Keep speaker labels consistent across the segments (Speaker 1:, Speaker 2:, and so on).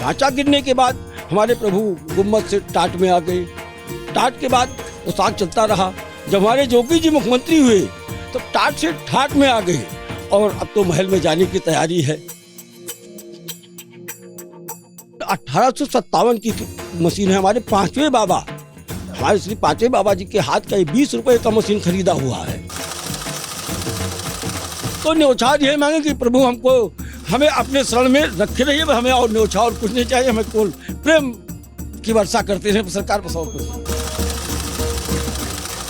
Speaker 1: ढांचा गिरने के बाद हमारे प्रभु गुम्मत से टाट में आ गए। टाट के बाद वो साग चलता रहा। जब हमारे जोगी जी मुख्यमंत्री हुए तो टाट से ठाट में आ गए और अब तो महल में जाने की तैयारी है। 1857 की मशीन है। हमारे पांचवें बाबा, हमारे श्री पांचवें बाबा जी के हाथ का 20 रुपए का मशीन खरीदा हुआ है। तो न्योछावर ये मांगे कि प्रभु हमें अपने शरण में रखे रहिए, हमें और न्योछावर कुछ नहीं चाहिए, हमें केवल प्रेम की वर्षा करते रहे सरकार बसाओ को।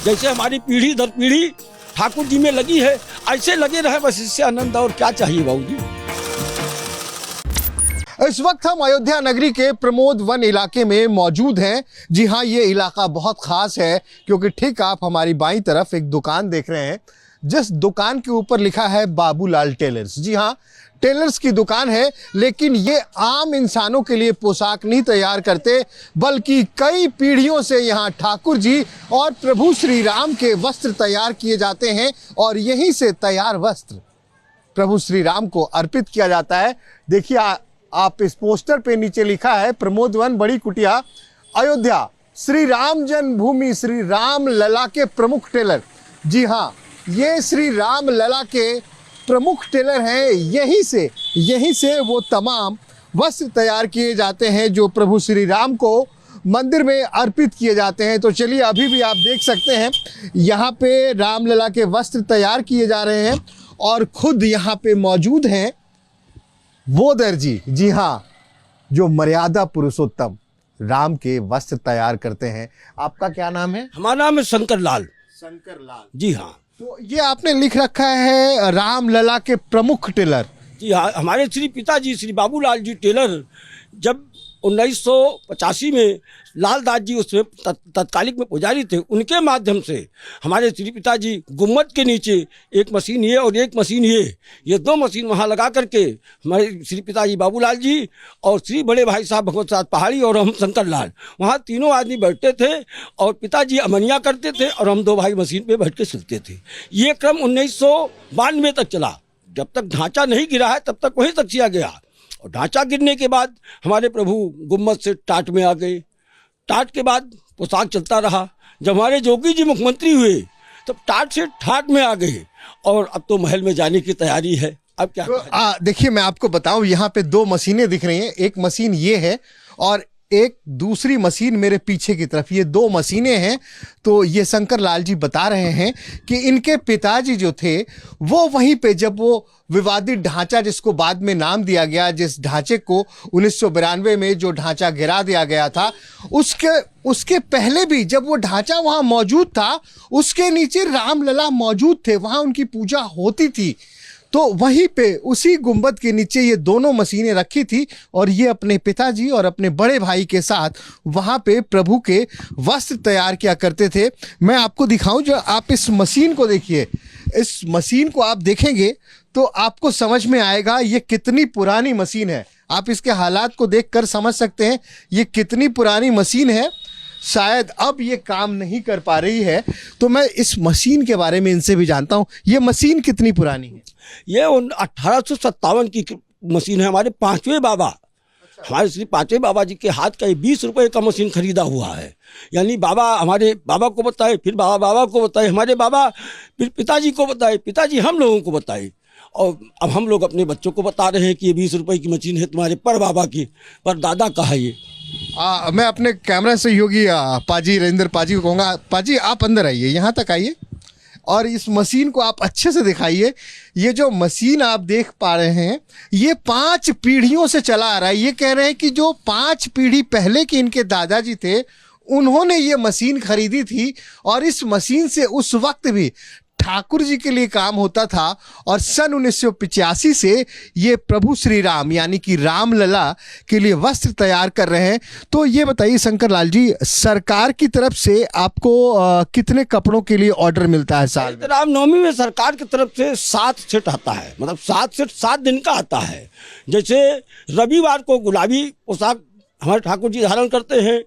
Speaker 1: जैसे हमारी पीढ़ी दर पीढ़ी ठाकुर जी में लगी है, ऐसे लगे रहे, बस इससे आनंद और क्या चाहिए बाबूजी।
Speaker 2: इस वक्त हम अयोध्या नगरी के प्रमोद वन इलाके में मौजूद हैं। जी हाँ, ये इलाका बहुत खास है क्योंकि ठीक आप हमारी बाईं तरफ एक दुकान देख रहे हैं, जिस दुकान के ऊपर लिखा है बाबूलाल टेलर्स। जी हाँ, टेलर्स की दुकान है, लेकिन ये आम इंसानों के लिए पोशाक नहीं तैयार करते, बल्कि कई पीढ़ियों से यहाँ ठाकुर जी और प्रभु श्री राम के वस्त्र तैयार किए जाते हैं और यहीं से तैयार वस्त्र प्रभु श्री राम को अर्पित किया जाता है। देखिए आप इस पोस्टर पे नीचे लिखा है प्रमोद वन बड़ी कुटिया अयोध्या, श्री राम जन्मभूमि, श्री राम लला के प्रमुख टेलर। जी हाँ, ये श्री राम लला के प्रमुख टेलर हैं। यहीं से वो तमाम वस्त्र तैयार किए जाते हैं जो प्रभु श्री राम को मंदिर में अर्पित किए जाते हैं। तो चलिए, अभी भी आप देख सकते हैं यहाँ पे रामलला के वस्त्र तैयार किए जा रहे हैं और खुद यहाँ पे मौजूद हैं वो दर्जी। जी हाँ, जो मर्यादा पुरुषोत्तम राम के वस्त्र तैयार करते हैं। आपका क्या नाम है?
Speaker 1: हमारा नाम है शंकर लाल।
Speaker 2: शंकर लाल, जी
Speaker 1: हाँ।
Speaker 2: तो ये आपने लिख रखा है रामलला के प्रमुख टेलर।
Speaker 1: जी हाँ, हमारे श्री पिताजी श्री बाबूलाल जी टेलर जब 1985 में लालदास जी उसमें तत्कालिक में पुजारी थे, उनके माध्यम से हमारे श्री पिताजी गुम्मत के नीचे एक मशीन ये और एक मशीन ये दो मशीन वहाँ लगा करके हमारे श्री पिताजी बाबूलाल जी और श्री बड़े भाई साहब भगवत साहब पहाड़ी और हम शंकर लाल, वहाँ तीनों आदमी बैठते थे और पिताजी अमनिया करते थे और हम दो भाई मशीन पे बैठ के सिलते थे। ये क्रम 1992 तक चला। जब तक ढांचा नहीं गिरा है तब तक वहीं तक किया गया और ढांचा गिरने के बाद हमारे प्रभु गुम्मत से टाट में आ गए। टाट के बाद पोशाक चलता रहा। जब हमारे जोगी जी मुख्यमंत्री हुए तब टाट से ठाट में आ गए और अब तो महल में जाने की तैयारी है। अब क्या
Speaker 2: तो देखिए, मैं आपको बताऊं, यहाँ पे दो मशीनें दिख रही हैं। एक मशीन ये है और एक दूसरी मशीन मेरे पीछे की तरफ, ये दो मशीनें हैं। तो ये शंकर लाल जी बता रहे हैं कि इनके पिताजी जो थे वो वहीं पे, जब वो विवादित ढांचा जिसको बाद में नाम दिया गया, जिस ढांचे को 1992 में जो ढांचा गिरा दिया गया था, उसके पहले भी जब वो ढांचा वहां मौजूद था, उसके नीचे रामलला मौजूद थे, वहां उनकी पूजा होती थी। तो वहीं पे उसी गुंबद के नीचे ये दोनों मशीनें रखी थी और ये अपने पिताजी और अपने बड़े भाई के साथ वहां पे प्रभु के वस्त्र तैयार किया करते थे। मैं आपको दिखाऊं, जो आप इस मशीन को देखिए, इस मशीन को आप देखेंगे तो आपको समझ में आएगा ये कितनी पुरानी मशीन है। आप इसके हालात को देखकर समझ सकते हैं ये कितनी पुरानी मशीन है। शायद अब ये काम नहीं कर पा रही है। तो मैं इस मशीन के बारे में इनसे भी जानता हूँ, ये मशीन कितनी पुरानी है?
Speaker 1: ये 1857 की मशीन है। हमारे पांचवें बाबा, हमारे श्री पांचवें बाबा जी के हाथ का 20 रुपए का मशीन खरीदा हुआ है। यानी बाबा हमारे बाबा को बताए, फिर बाबा को बताए, हमारे बाबा फिर पिताजी को बताए, पिताजी हम लोगों को बताए और अब हम लोग अपने बच्चों को बता रहे हैं कि ये 20 रुपए की मशीन है तुम्हारे पर बाबा की, पर दादा का है ये।
Speaker 2: मैं अपने कैमरा सहयोगी पाजी रविंद्र पाजी को कहूँगा, पाजी आप अंदर आइए, यहाँ तक आइए और इस मशीन को आप अच्छे से दिखाइए। ये जो मशीन आप देख पा रहे हैं ये 5 पीढ़ियों से चला आ रहा है। ये कह रहे हैं कि जो 5 पीढ़ी पहले के इनके दादाजी थे उन्होंने ये मशीन खरीदी थी और इस मशीन से उस वक्त भी ठाकुर जी के लिए काम होता था और सन 1985 से ये प्रभु श्री राम यानी कि रामलला के लिए वस्त्र तैयार कर रहे हैं। तो ये बताइए शंकर लाल जी, सरकार की तरफ से आपको कितने कपड़ों के लिए ऑर्डर मिलता है साल में?
Speaker 1: रामनवमी में सरकार की तरफ से 7 सेट आता है, मतलब 7 सेट 7 दिन का आता है। जैसे रविवार को गुलाबी पोशाक हमारे ठाकुर जी धारण करते हैं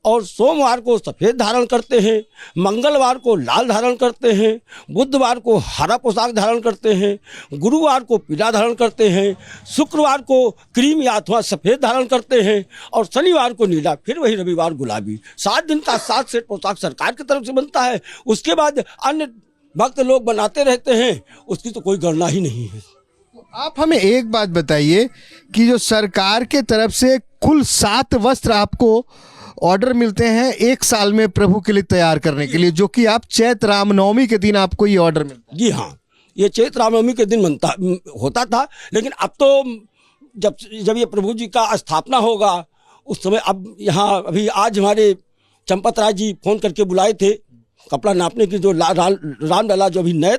Speaker 1: और सोमवार को सफ़ेद धारण करते हैं, मंगलवार को लाल धारण करते हैं, बुधवार को हरा पोशाक धारण करते हैं, गुरुवार को पीला धारण करते हैं, शुक्रवार को क्रीम या अथवा सफ़ेद धारण करते हैं और शनिवार को नीला, फिर वही रविवार गुलाबी। 7 दिन का 7 सेट पोशाक सरकार की तरफ से बनता है। उसके बाद अन्य भक्त लोग बनाते रहते हैं, उसकी तो कोई गणना ही नहीं है।
Speaker 2: आप हमें एक बात बताइए कि जो सरकार के तरफ से कुल 7 वस्त्र आपको ऑर्डर मिलते हैं एक साल में प्रभु के लिए तैयार करने के लिए, जो कि आप चैत्र रामनवमी के दिन आपको ये ऑर्डर मिलता है।
Speaker 1: जी हाँ, ये चैत्र रामनवमी के दिन होता था, लेकिन अब तो जब ये प्रभु जी का स्थापना होगा उस समय, अब यहाँ अभी आज हमारे चंपत राय जी फोन करके बुलाए थे कपड़ा नापने की, जो रामलला जो अभी नए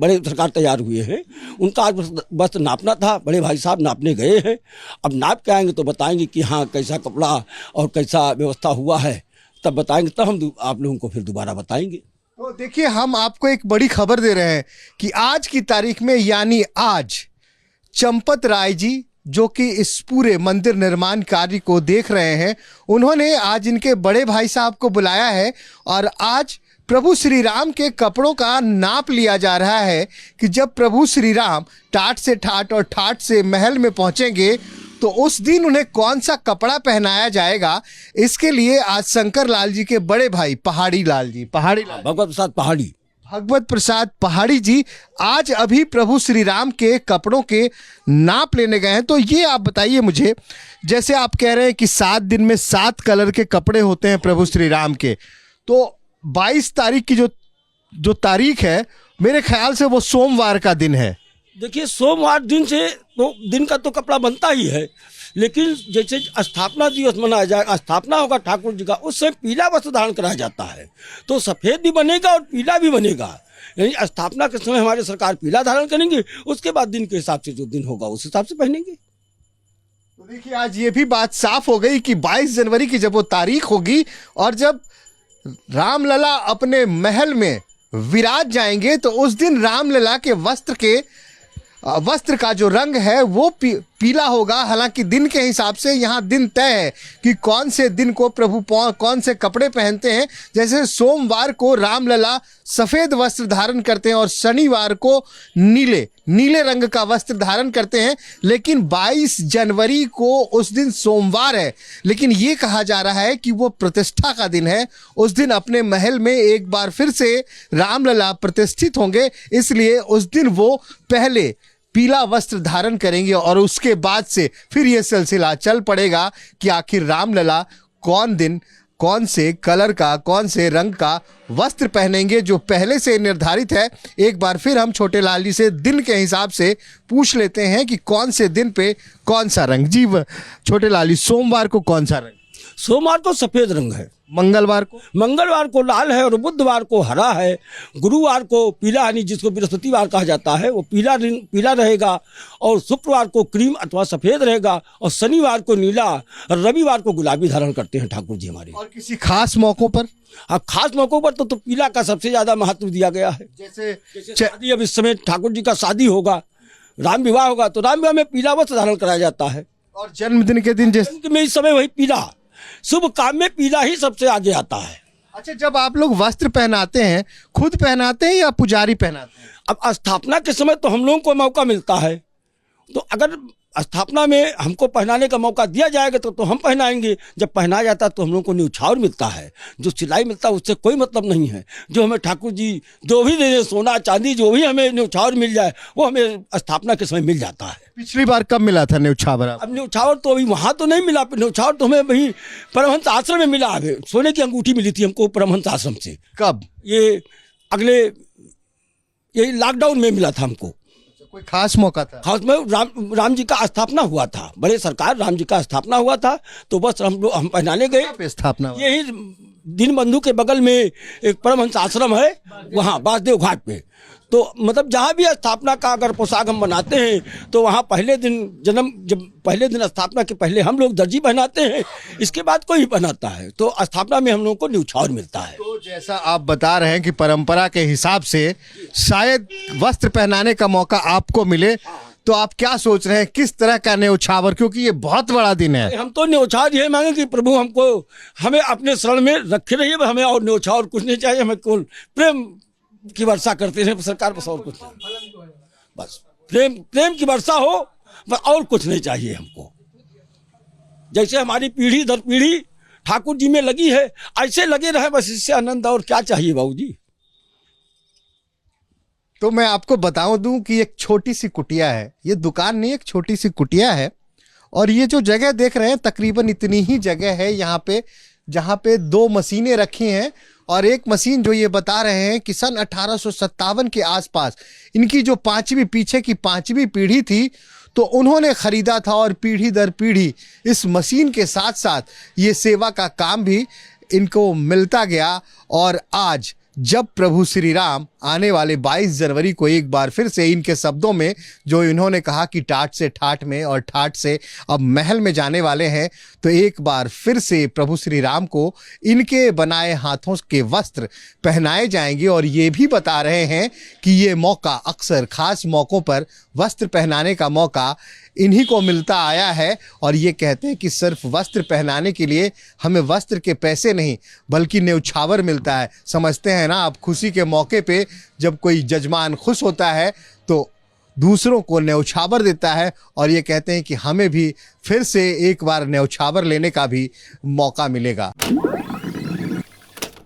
Speaker 1: बड़े सरकार तैयार हुए हैं, उनका आज बस नापना था। बड़े भाई साहब नापने गए हैं, अब नाप के आएंगे तो बताएंगे कि हाँ कैसा कपड़ा और कैसा व्यवस्था हुआ है, तब बताएंगे, तब हम आप लोगों को फिर दोबारा बताएंगे।
Speaker 2: तो देखिए, हम आपको एक बड़ी खबर दे रहे हैं कि आज की तारीख में, यानी आज, चंपत राय जी जो कि इस पूरे मंदिर निर्माण कार्य को देख रहे हैं, उन्होंने आज इनके बड़े भाई साहब को बुलाया है और आज प्रभु श्री राम के कपड़ों का नाप लिया जा रहा है कि जब प्रभु श्री राम टाट से ठाट और ठाट से महल में पहुंचेंगे तो उस दिन उन्हें कौन सा कपड़ा पहनाया जाएगा। इसके लिए आज शंकर लाल जी के बड़े भाई भगवत प्रसाद पहाड़ी जी आज अभी प्रभु श्री राम के कपड़ों के नाप लेने गए हैं। तो ये आप बताइए मुझे, जैसे आप कह रहे हैं कि 7 दिन में 7 कलर के कपड़े होते हैं प्रभु श्री राम के, तो 22 तारीख की जो तारीख है, मेरे ख्याल से वो सोमवार का दिन है।
Speaker 1: देखिए, सोमवार दिन का तो कपड़ा बनता ही है, लेकिन जैसे स्थापना दिवस मनाया जाएगा, स्थापना होगा ठाकुर जी का, उससे पीला वस्त्र धारण कराया जाता है, तो सफ़ेद भी बनेगा और पीला भी बनेगा। यानी स्थापना के समय हमारे सरकार पीला धारण करेंगे, उसके बाद दिन के हिसाब से जो दिन होगा उस हिसाब से पहनेंगे।
Speaker 2: तो देखिए, आज ये भी बात साफ हो गई कि 22 जनवरी की जब वो तारीख होगी और जब रामलला अपने महल में विराज जाएंगे, तो उस दिन रामलला के वस्त्र का जो रंग है वो पीला होगा। हालांकि दिन के हिसाब से यहाँ दिन तय है कि कौन से दिन को प्रभु कौन से कपड़े पहनते हैं। जैसे सोमवार को रामलला सफ़ेद वस्त्र धारण करते हैं और शनिवार को नीले रंग का वस्त्र धारण करते हैं, लेकिन 22 जनवरी को उस दिन सोमवार है, लेकिन ये कहा जा रहा है कि वो प्रतिष्ठा का दिन है। उस दिन अपने महल में एक बार फिर से रामलला प्रतिष्ठित होंगे, इसलिए उस दिन वो पहले पीला वस्त्र धारण करेंगे और उसके बाद से फिर ये सिलसिला चल पड़ेगा कि आखिर रामलला कौन से कलर का, कौन से रंग का वस्त्र पहनेंगे, जो पहले से निर्धारित है। एक बार फिर हम छोटे लाल जी से दिन के हिसाब से पूछ लेते हैं कि कौन से दिन पे कौन सा रंग। जी छोटे लाल जी, सोमवार को कौन सा रंग?
Speaker 1: सोमवार को सफ़ेद रंग है,
Speaker 2: मंगलवार को
Speaker 1: लाल है और बुधवार को हरा है, गुरुवार को पीला, यानी जिसको बृहस्पतिवार कहा जाता है, वो पीला रहेगा, और शुक्रवार को क्रीम अथवा सफ़ेद रहेगा, और शनिवार को नीला, और रविवार को गुलाबी धारण करते हैं ठाकुर जी हमारे।
Speaker 2: और किसी खास मौकों पर?
Speaker 1: हाँ, खास मौकों पर तो पीला का सबसे ज़्यादा महत्व दिया गया है।
Speaker 2: जैसे
Speaker 1: शादी, अब इस समय ठाकुर जी का शादी होगा, राम विवाह होगा, तो राम विवाह में पीला वस्त्र धारण कराया जाता है।
Speaker 2: और जन्मदिन के दिन जैसे
Speaker 1: में इस समय वही पीला, शुभ काम में पीला ही सबसे आगे आता है।
Speaker 2: अच्छा, जब आप लोग वस्त्र पहनाते हैं, खुद पहनाते हैं या पुजारी पहनाते हैं?
Speaker 1: अब स्थापना के समय तो हम लोगों को मौका मिलता है, तो अगर स्थापना में हमको पहनाने का मौका दिया जाएगा तो हम पहनाएंगे। जब पहनाया जाता है तो हम लोगों को न्यौछावर मिलता है, जो सिलाई मिलता है उससे कोई मतलब नहीं है। जो हमें ठाकुर जी जो भी दे दें, सोना चांदी जो भी हमें न्यौछावर मिल जाए, वो हमें स्थापना के समय मिल जाता है।
Speaker 2: पिछली बार कब मिला था न्यौछावर?
Speaker 1: अब न्यौछावर तो अभी वहाँ तो नहीं मिला, न्यौछावर तो हमें वही परमहंस आश्रम में मिला है। सोने की अंगूठी मिली थी हमको परमहंस आश्रम से।
Speaker 2: कब?
Speaker 1: यही लॉकडाउन में मिला था हमको।
Speaker 2: कोई खास मौका था?
Speaker 1: खास में राम जी का स्थापना हुआ था, बड़े सरकार राम जी का स्थापना हुआ था, तो बस हम पहनाने गए।
Speaker 2: स्थापना
Speaker 1: यही दीन बंधु के बगल में एक परमहंस आश्रम है, वहाँ बासदेव घाट पे। तो मतलब जहाँ भी स्थापना का अगर पोशाक हम बनाते हैं तो वहाँ पहले दिन स्थापना के पहले हम लोग दर्जी पहनाते हैं, इसके बाद कोई पहनाता है। तो स्थापना में हम लोगों को न्यौछावर मिलता है।
Speaker 2: तो जैसा आप बता रहे हैं कि परंपरा के हिसाब से शायद वस्त्र पहनाने का मौका आपको मिले, तो आप क्या सोच रहे हैं, किस तरह का न्यौछावर, क्योंकि ये बहुत बड़ा दिन है।
Speaker 1: हम तो न्यौछावर ये मांगे कि प्रभु हमको हमें अपने शरण में रखे रहिए, हमें और न्यौछावर कुछ नहीं चाहिए, हमें केवल प्रेम की वर्षा करते रहे सरकार, बस और कुछ नहीं, बस प्रेम की वर्षा हो, बस और कुछ नहीं चाहिए हमको। जैसे हमारी पीढ़ी दर पीढ़ी ठाकुर जी में लगी है, ऐसे लगे रहे, बस इससे आनंद और क्या चाहिए बाबूजी।
Speaker 2: तो मैं आपको बताऊं दूं कि एक छोटी सी कुटिया है, ये दुकान नहीं, एक छोटी सी कुटिया है। और ये जो जगह देख रहे हैं तकरीबन इतनी ही जगह है यहाँ पे, जहाँ पे 2 मशीनें रखी हैं। और एक मशीन जो ये बता रहे हैं कि सन 1857 के आसपास इनकी जो पीछे की पांचवी पीढ़ी थी, तो उन्होंने खरीदा था और पीढ़ी दर पीढ़ी इस मशीन के साथ साथ ये सेवा का काम भी इनको मिलता गया। और आज जब प्रभु श्री राम आने वाले 22 जनवरी को एक बार फिर से इनके शब्दों में जो इन्होंने कहा कि टाट से ठाठ में और ठाठ से अब महल में जाने वाले हैं, तो एक बार फिर से प्रभु श्री राम को इनके बनाए हाथों के वस्त्र पहनाए जाएंगे। और ये भी बता रहे हैं कि ये मौका अक्सर खास मौक़ों पर वस्त्र पहनाने का मौका इन्हीं को मिलता आया है। और ये कहते हैं कि सिर्फ वस्त्र पहनाने के लिए हमें वस्त्र के पैसे नहीं बल्कि न्यौछावर मिलता है। समझते हैं ना आप, खुशी के मौके पे जब कोई जजमान खुश होता है तो दूसरों को न्यौछावर देता है। और ये कहते हैं कि हमें भी फिर से एक बार न्यौछावर लेने का भी मौका मिलेगा।